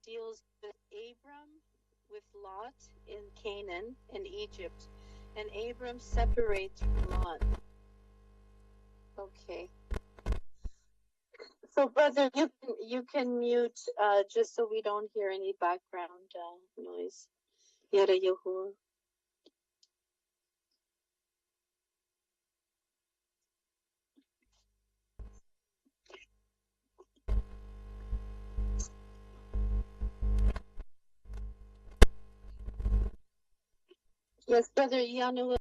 deals with Abram, with Lot in Canaan and Egypt, and Abram separates from Lot. Okay. So, brother, you can mute just so we don't hear any background noise. Yada Yahuwah. Yes, brother Yanu.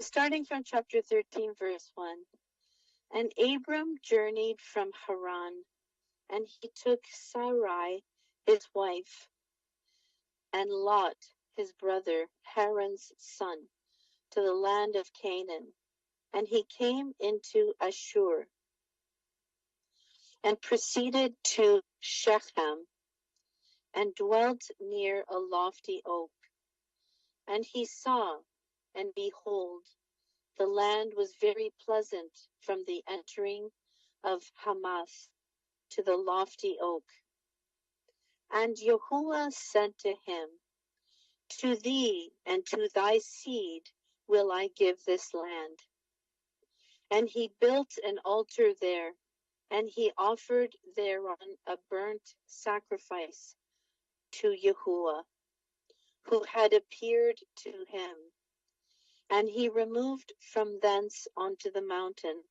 Starting from chapter 13, verse 1. And Abram journeyed from Haran, and he took Sarai, his wife, and Lot, his brother, Haran's son, to the land of Canaan. And he came into Ashur, and proceeded to Shechem, and dwelt near a lofty oak. And he saw, and behold, the land was very pleasant from the entering of Hamath to the lofty oak. And Yahuwah said to him, To thee and to thy seed will I give this land. And he built an altar there, and he offered thereon a burnt sacrifice to Yahuwah, who had appeared to him. And he removed from thence unto the mountain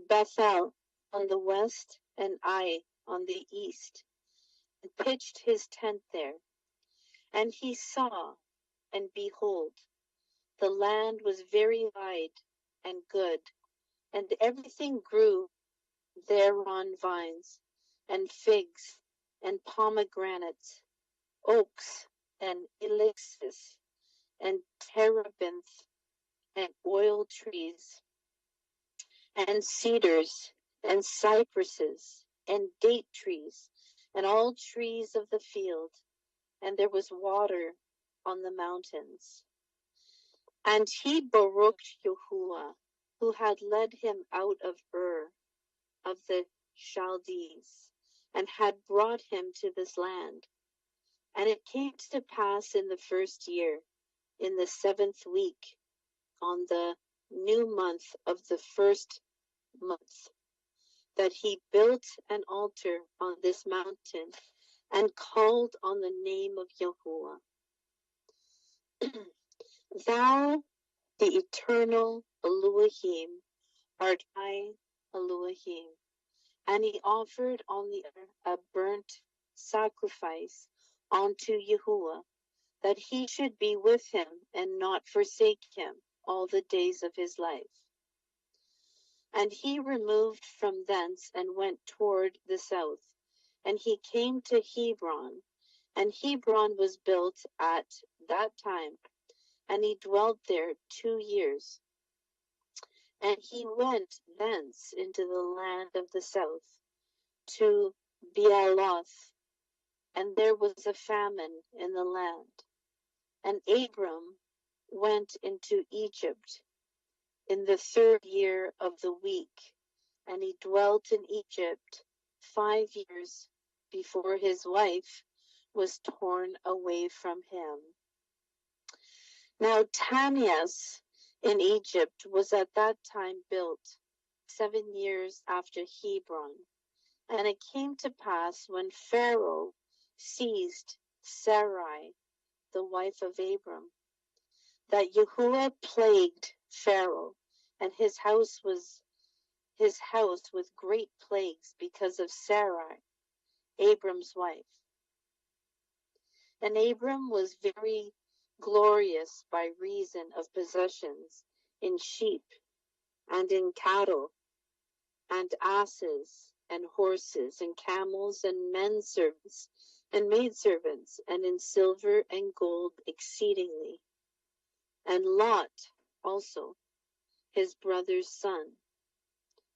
Bethel on the west, and Ai on the east, and pitched his tent there. And he saw, and behold, the land was very wide and good, and everything grew thereon, vines, and figs, and pomegranates, oaks, and elixis, and terebinth, and oil trees, and cedars, and cypresses, and date trees, and all trees of the field, and there was water on the mountains. And he baruched Yahuwah, who had led him out of Ur of the Chaldees, and had brought him to this land. And it came to pass in the first year, in the 7th week, on the new month of the first month, that he built an altar on this mountain, and called on the name of Yahuwah. Thou, the eternal Elohim, art I, Elohim. And he offered on the earth a burnt sacrifice unto Yahuwah, that he should be with him and not forsake him all the days of his life. And he removed from thence and went toward the south, and he came to Hebron, and Hebron was built at that time, and he dwelt there 2 years. And he went thence into the land of the south, to Bealoth, and there was a famine in the land. And Abram went into Egypt in the 3rd year of the week, and he dwelt in Egypt 5 years before his wife was torn away from him. Now Tanis in Egypt was at that time built 7 years after Hebron. And it came to pass when Pharaoh seized Sarai, the wife of Abram, that Yahuwah plagued Pharaoh and his house with great plagues because of Sarai, Abram's wife. And Abram was very glorious by reason of possessions in sheep and in cattle and asses, and horses, and camels, and men servants, and maidservants, and in silver and gold exceedingly. And Lot also, his brother's son,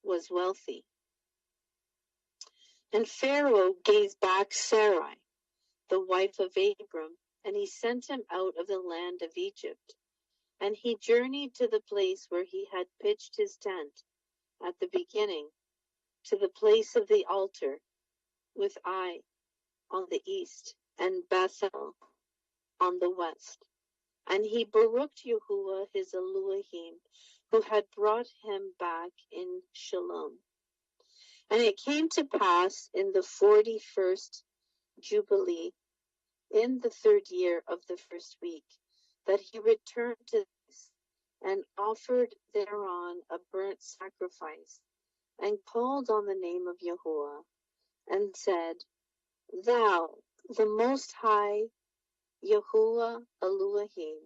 was wealthy. And Pharaoh gave back Sarai, the wife of Abram, and he sent him out of the land of Egypt. And he journeyed to the place where he had pitched his tent at the beginning, to the place of the altar, with Ai on the east, and Bethel on the west. And he baruched Yahuwah his Elohim, who had brought him back in Shalom. And it came to pass in the 41st Jubilee, in the 3rd year of the 1st week, that he returned to this, and offered thereon a burnt sacrifice, and called on the name of Yahuwah, and said, Thou, the Most High, Yahuwah Elohim,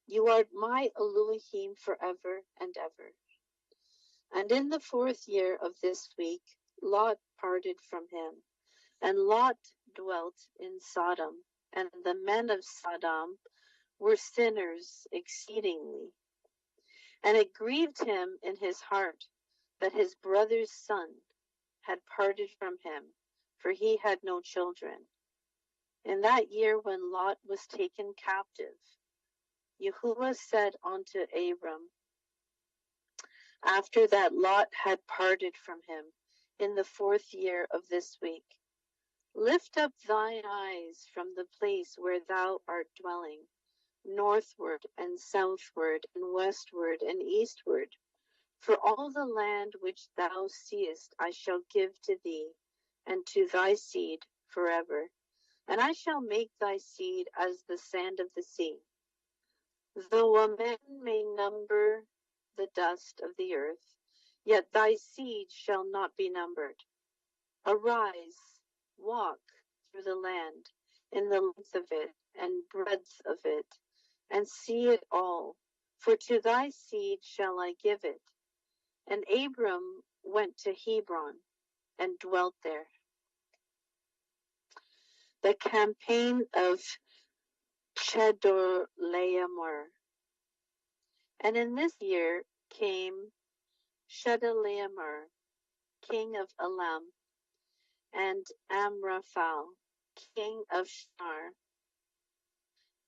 you art my Elohim forever and ever. And in the 4th year of this week, Lot parted from him, and Lot dwelt in Sodom, and the men of Sodom were sinners exceedingly. And it grieved him in his heart that his brother's son had parted from him, for he had no children. In that year when Lot was taken captive, Yahuwah said unto Abram, after that Lot had parted from him, in the 4th year of this week, Lift up thine eyes from the place where thou art dwelling, northward and southward and westward and eastward, for all the land which thou seest I shall give to thee, and to thy seed forever. And I shall make thy seed as the sand of the sea. Though a man may number the dust of the earth, yet thy seed shall not be numbered. Arise, walk through the land, in the length of it and breadth of it, and see it all, for to thy seed shall I give it. And Abram went to Hebron and dwelt there. The campaign of Chedorlaomer. And in this year came Chedorlaomer, king of Elam, and Amraphel, king of Shinar,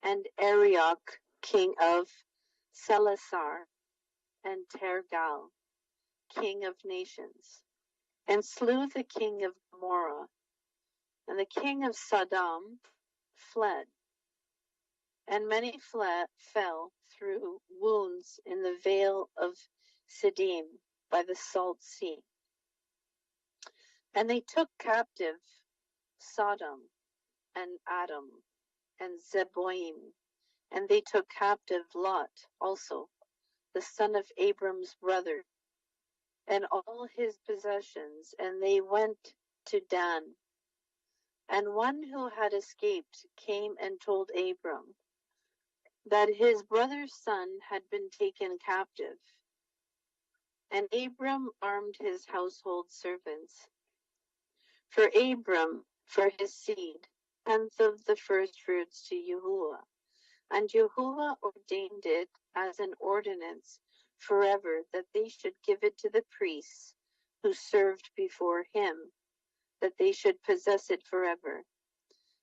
and Arioch, king of Selasar, and Tergal, king of nations, and slew the king of Gomorrah. And the king of Sodom fled, and many fell through wounds in the vale of Siddim by the salt sea. And they took captive Sodom and Adam and Zeboim, and they took captive Lot also, the son of Abram's brother, and all his possessions, and they went to Dan. And one who had escaped came and told Abram that his brother's son had been taken captive. And Abram armed his household servants for Abram, for his seed, tenth of the first fruits to Yahuwah. And Yahuwah ordained it as an ordinance forever, that they should give it to the priests who served before him, that they should possess it forever.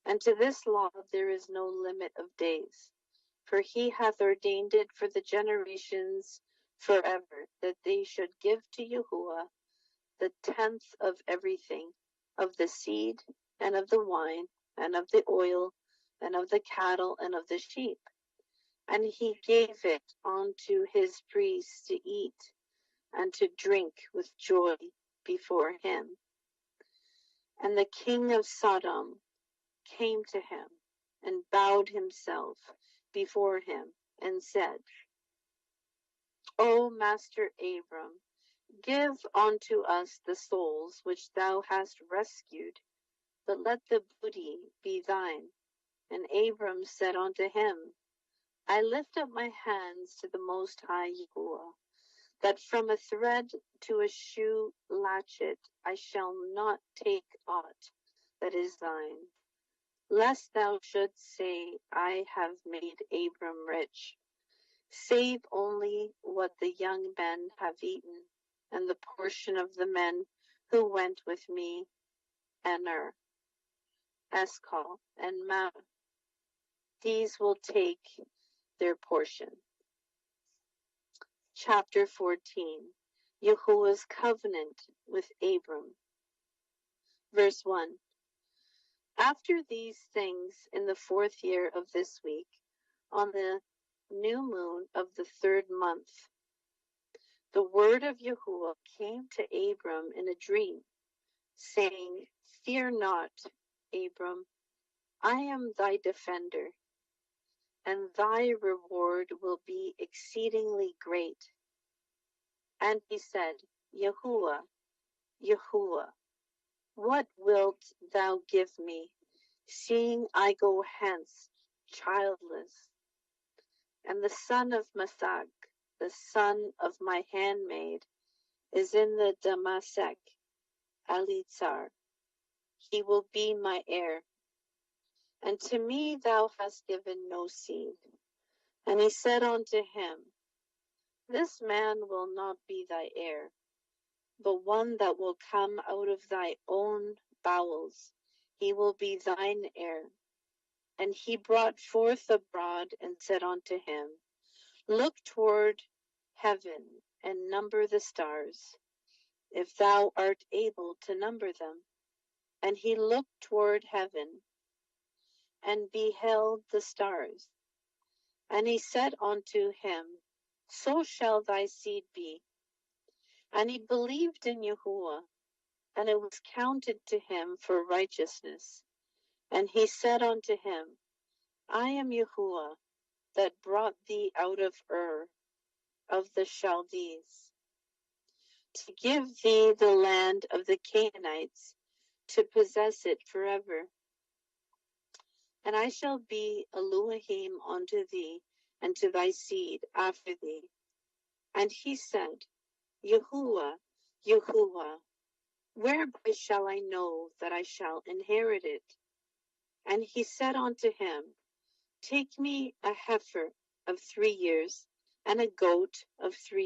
And to this law there is no limit of days, for he hath ordained it for the generations forever, that they should give to Yahuwah the tenth of everything, of the seed, and of the wine, and of the oil, and of the cattle, and of the sheep. And he gave it unto his priests to eat and to drink with joy before him. And the king of Sodom came to him and bowed himself before him and said, O master Abram, give unto us the souls which thou hast rescued, but let the booty be thine. And Abram said unto him, I lift up my hands to the Most High Yahuwah, that from a thread to a shoe latchet I shall not take aught that is thine, lest thou shouldst say, I have made Abram rich, save only what the young men have eaten, and the portion of the men who went with me, Aner, Eshcol, and Mamre. These will take their portion. Chapter 14. Yahuwah's covenant with Abram. Verse 1. After these things, in the 4th year of this week, on the new moon of the 3rd month, the word of Yahuwah came to Abram in a dream, saying, Fear not, Abram, I am thy defender, and thy reward will be exceedingly great. And he said, Yahuwah, Yahuwah, what wilt thou give me, seeing I go hence childless? And the son of Masach, the son of my handmaid, is in the Damasek, Alitzar. He will be my heir. And to me thou hast given no seed. And he said unto him, This man will not be thy heir, but one that will come out of thy own bowels, he will be thine heir. And he brought forth abroad and said unto him, Look toward heaven and number the stars, if thou art able to number them. And he looked toward heaven and beheld the stars. And he said unto him, So shall thy seed be. And he believed in Yahuwah, and it was counted to him for righteousness. And he said unto him, I am Yahuwah, that brought thee out of Ur of the Chaldees, to give thee the land of the Canaanites, to possess it forever. And I shall be Elohim unto thee, and to thy seed after thee. And he said, Yahuwah, Yahuwah, whereby shall I know that I shall inherit it? And he said unto him, Take me a heifer of 3 years, and a goat of 3